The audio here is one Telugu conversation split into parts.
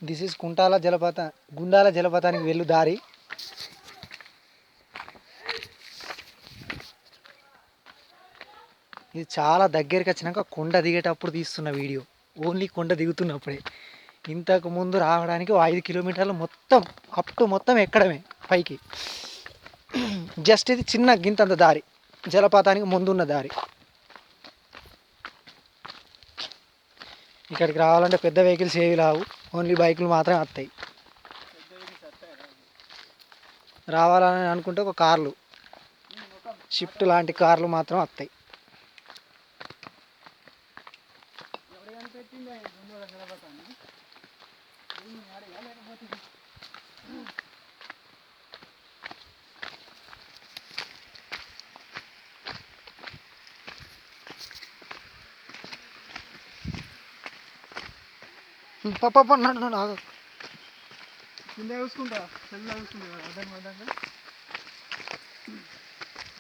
దిస్ ఈజ్ గుండాల జలపాతానికి వెళ్ళు దారి. ఇది చాలా దగ్గరికి వచ్చినాక కొండ దిగేటప్పుడు తీస్తున్న వీడియో, ఓన్లీ కొండ దిగుతున్నప్పుడే. ఇంతకు ముందు రావడానికి 5 కిలోమీటర్లు మొత్తం అప్ టు మొత్తం ఎక్కడమే పైకి. జస్ట్ ఇది చిన్న గింతంత దారి, జలపాతానికి ముందున్న దారి. ఇక్కడికి రావాలంటే పెద్ద వెహికల్స్ ఏవి రావు, ఓన్లీ బైకులు మాత్రమే వస్తాయి. రావాలని అనుకుంటే ఒక కార్లు, షిఫ్ట్ లాంటి కార్లు మాత్రం వస్తాయి. పాప నన్ను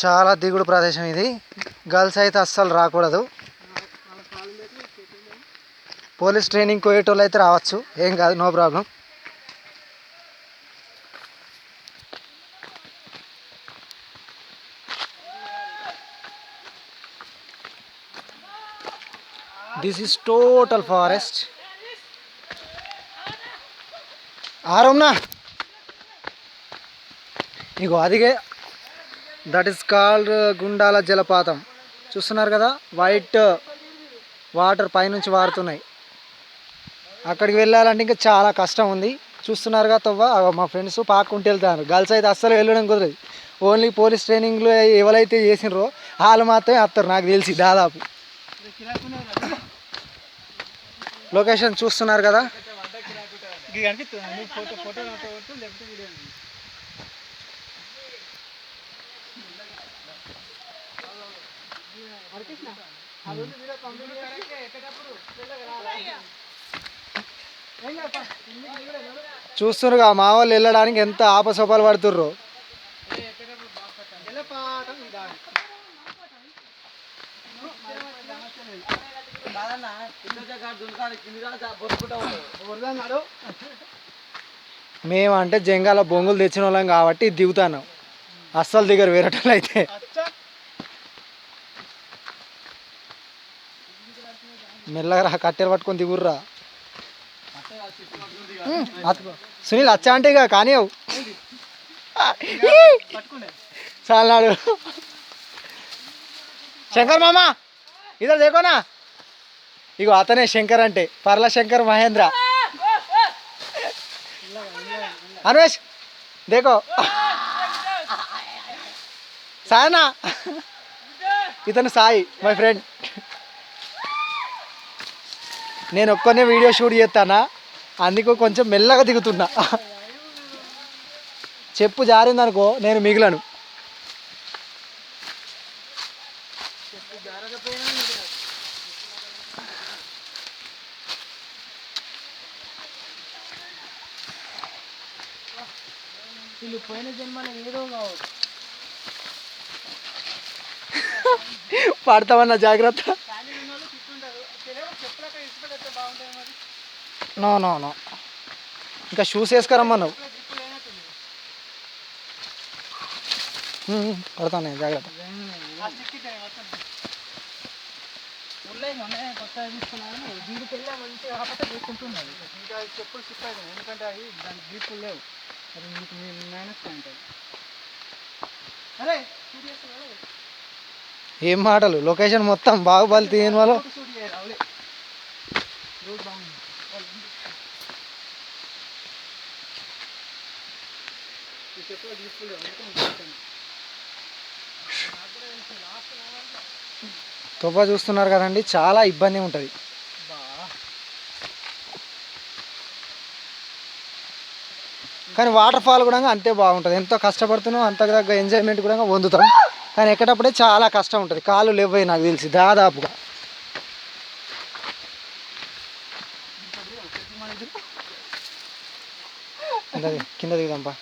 చాలా దిగుడు ప్రదేశం ఇది. గర్ల్స్ అయితే అస్సలు రాకూడదు. పోలీస్ ట్రైనింగ్ పోయేటోళ్ళు అయితే రావచ్చు, ఏం కాదు, no problem. This is total forest. ఆరున్నా ఇగో అదిగే, దట్ ఈస్ కాల్డ్ గుండాల జలపాతం. చూస్తున్నారు కదా, వైట్ వాటర్ పైనుంచి వారుతున్నాయి. అక్కడికి వెళ్ళాలంటే ఇంకా చాలా కష్టం ఉంది. చూస్తున్నారుగా తవ్వ, మా ఫ్రెండ్స్ పాక్కుంటూ వెళ్తారు. గర్ల్స్ అయితే అస్సలు వెళ్ళడం కుదరదు. ఓన్లీ పోలీస్ ట్రైనింగ్లో ఎవరైతే చేసినారో వాళ్ళు మాత్రమే వస్తారు నాకు తెలిసి. దాదాపు లొకేషన్ చూస్తున్నారు కదా. చూస్తున్నారు మా వాళ్ళు వెళ్ళడానికి ఎంత ఆపసోపాలు పడుతుర్రో. మేమంటే జంగాల బొంగులు తెచ్చిన వాళ్ళం కాబట్టి దిగుతాను, అస్సలు దిగరు వేరేటోళ్ళు అయితే. మెల్లగా కట్టెలు పట్టుకొని దిగుర్రా. సునీల్ వచ్చా అంటే ఇక కానీ చాలాడు. శంకర్ మామ ఇద్దరు దేకోనా. ఇగో అతనే శంకర్ అంటే, పర్ల శంకర్ మహేంద్ర. అన్వేష్ దేకో సాయనా, ఇతను సాయి మై ఫ్రెండ్. నేను ఒక్కనే వీడియో షూట్ చేస్తానా, అందుకు కొంచెం మెల్లగా దిగుతున్నా. చెప్పు జారిందనుకో నేను మిగిలను. పోయిన జన్మలో ఏదో కావచ్చు. పడతామన్నా జాగ్రత్త. నో నో నో, ఇంకా షూస్ వేసుకురమ్మా నువ్వు. పడతాను జాగ్రత్త. చెప్పులు షిప్ అవుతుంది, ఎందుకంటే అవి దాని జీపులు లేవు. అది మీకు మైనస్ పాయింట్. అరే ఏం మాటలు, లొకేషన్ మొత్తం బాగుపలి తీయని వాళ్ళు. తువ్వ చూస్తున్నారు కదండి, చాలా ఇబ్బంది ఉంటుంది. కానీ వాటర్ ఫాల్ కూడా అంతే బాగుంటుంది. ఎంతో కష్టపడుతున్నాం, అంత దగ్గర ఎంజాయ్మెంట్ కూడా పొందుతాం. కానీ ఎక్కేటప్పుడే చాలా కష్టం ఉంటుంది, కాళ్ళు లేవయి నాకు తెలిసి దాదాపుగా. కింద దిగుదాంపా.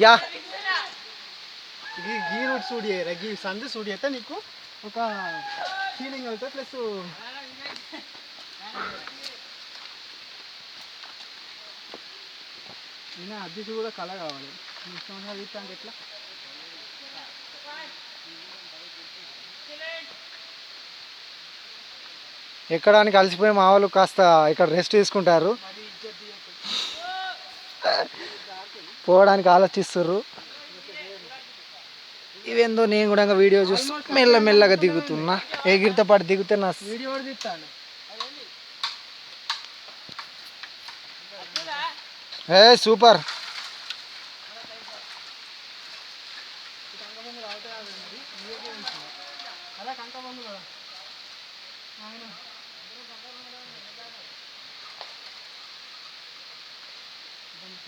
యా గీ రూట్ సూట్ చేయరా, గీ సందు సూట్ చేస్తే నీకు ఒక ఫీలింగ్ అవుతుంది. ప్లస్ నేను అద్దెకి కూడా కళ కావాలి. ఇష్టంగా తీస్తా అంటే ఎట్లా? ఎక్కడానికి అలసిపోయి మా వాళ్ళు కాస్త ఇక్కడ రెస్ట్ తీసుకుంటారు, పోవడానికి ఆలోచిస్తుర్రు. ఇవేందో నేను కూడా వీడియో చూస్తూ మెల్లమెల్లగా దిగుతున్నా. ఎగిరితో పాటు దిగితే నా వీడియో కూడా తీస్తాను. సూపర్.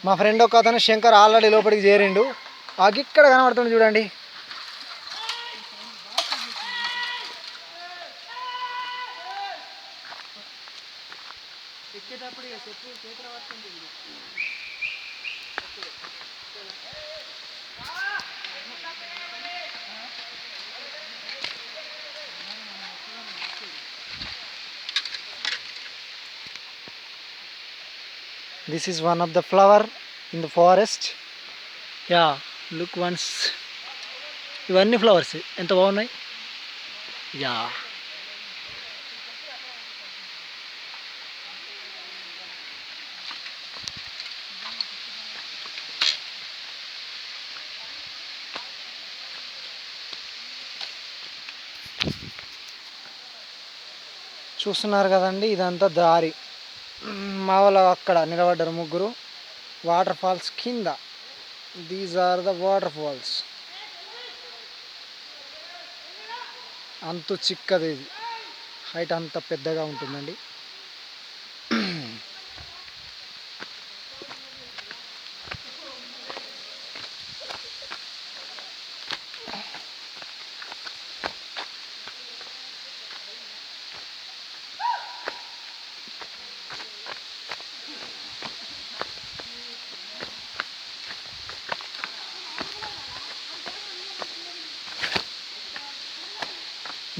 మా ఫ్రెండ్ ఒక అతను శంకర్ ఆల్రెడీ లోపలికి చేరిండు. ఇక్కడ కనబడుతుంది చూడండి. ఎక్కేటప్పుడు చెప్పు చేతుల పడుతుంది. This is one of the flower in the forest. Yeah, look once. ఇవన్నీ ఫ్లవర్స్ ఎంత బాగున్నాయి. యా, చూస్తున్నారు కదండి, ఇదంతా దారి. మా వాళ్ళు అక్కడ నిలబడ్డారు ముగ్గురు వాటర్ ఫాల్స్ కింద. These are the water falls. అంతు చిక్కది, ఇది హైట్ అంత పెద్దగా ఉంటుందండి.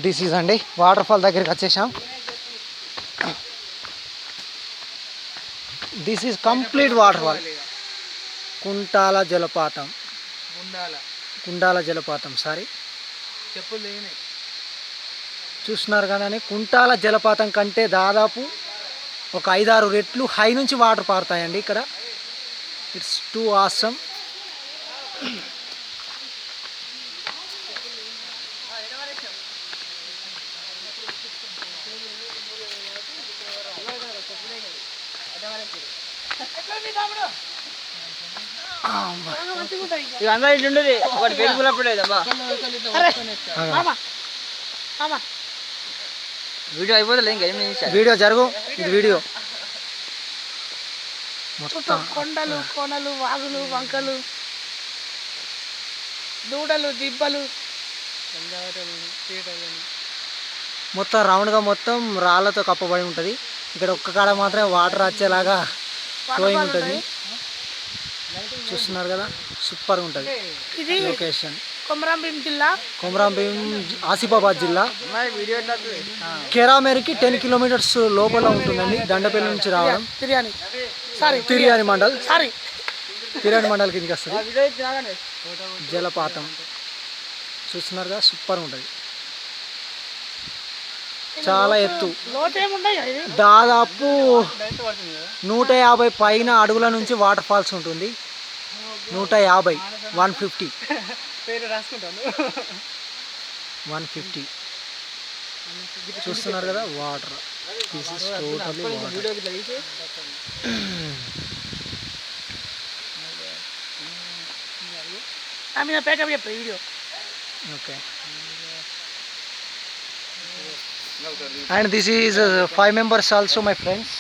దిస్ ఈజ్ అండి వాటర్ ఫాల్ దగ్గరికి వచ్చేసాం. This is complete water fall. Kuntala జలపాతం, కుండాల జలపాతం. సారీ, చూస్తున్నారు కానీ కుంటాల జలపాతం కంటే దాదాపు ఒక 5-6 రెట్లు హై నుంచి వాటర్ పారుతాయండి ఇక్కడ. It's two awesome. వీడియో అయిపోతుంది ఇంకా వీడియో జరుగు. ఇది వీడియో మొత్తం కొండలు, కొనలు, వాగులు, వంకలు, దూడలు, దిబ్బలు, మొత్తం రౌండ్గా మొత్తం రాళ్ళతో కప్పబడి ఉంటుంది. ఇక్కడ ఒక్క కాడ మాత్రమే వాటర్ వచ్చేలాగా ఫ్లోయింగ్ ఉంటుంది. చూస్తున్నారు కదా, సూపర్ ఉంటుంది ఇది లొకేషన్. కొమరంభీం జిల్లా, కొమరంభీం ఆసిఫాబాద్ జిల్లా. కెరామెరికి 10 కిలోమీటర్స్ లోపల ఉంటుందండి దండపల్లి నుంచి రావడం. తిర్యాని మండల్, తిర్యాని మండల్ కిందకి వస్తుంది. జలపాతం చూస్తున్నారు కదా, సూపర్ ఉంటుంది. చాలా ఎత్తు, దాదాపు 150 పైన అడుగుల నుంచి వాటర్ ఫాల్స్ ఉంటుంది. 150, 150, 150. చూస్తున్నారు కదా water. This is totally water. Okay, and this is 5 members also my friends.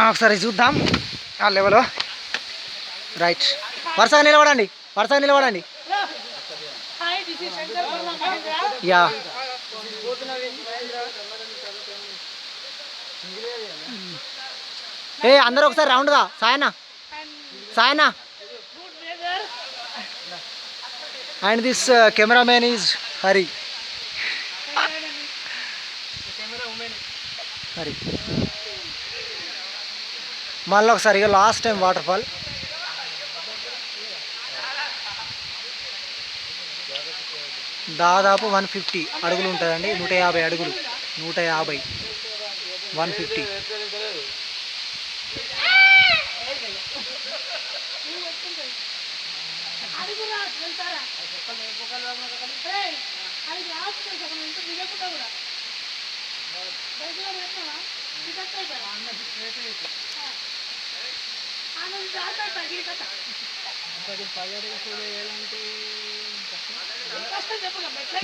ఒకసారి చూద్దాం ఆ లెవెల్. రైట్, వరుసగా నిలబడండి, వరుసగా నిలబడండి. యా, అందరూ ఒకసారి రౌండ్గా. Sayana, Sayana, and this cameraman is Hari. Hari మళ్ళీ ఒకసారి ఇక లాస్ట్ టైం వాటర్ ఫాల్. దాదాపు 150 అడుగులు ఉంటుందండి. 150 అడుగులు, 150, 150.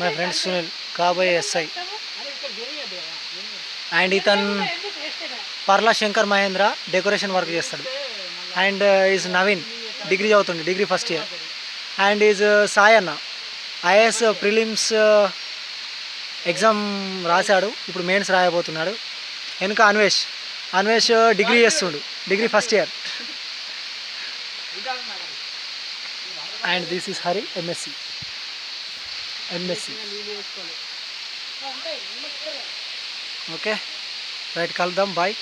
మై ఫ్రెండ్ సునీల్, కాబోయే ఎస్ఐ. అండ్ ఇతను పర్లా శంకర్ మహేంద్ర డెకరేషన్ వర్క్ చేస్తాడు. అండ్ ఈజ్ నవీన్, డిగ్రీ చదువుతుంది, degree first year. And is Sai అన్న, ఐఏఎస్ ప్రిలిమ్స్ ఎగ్జామ్ రాశాడు, ఇప్పుడు మెయిన్స్ రాయబోతున్నాడు. వెనుక అన్వేష్ డిగ్రీ చేస్తుండు, degree first year. And this is Hari, MSc. Okay right, కలుద్దాం, బాయ్.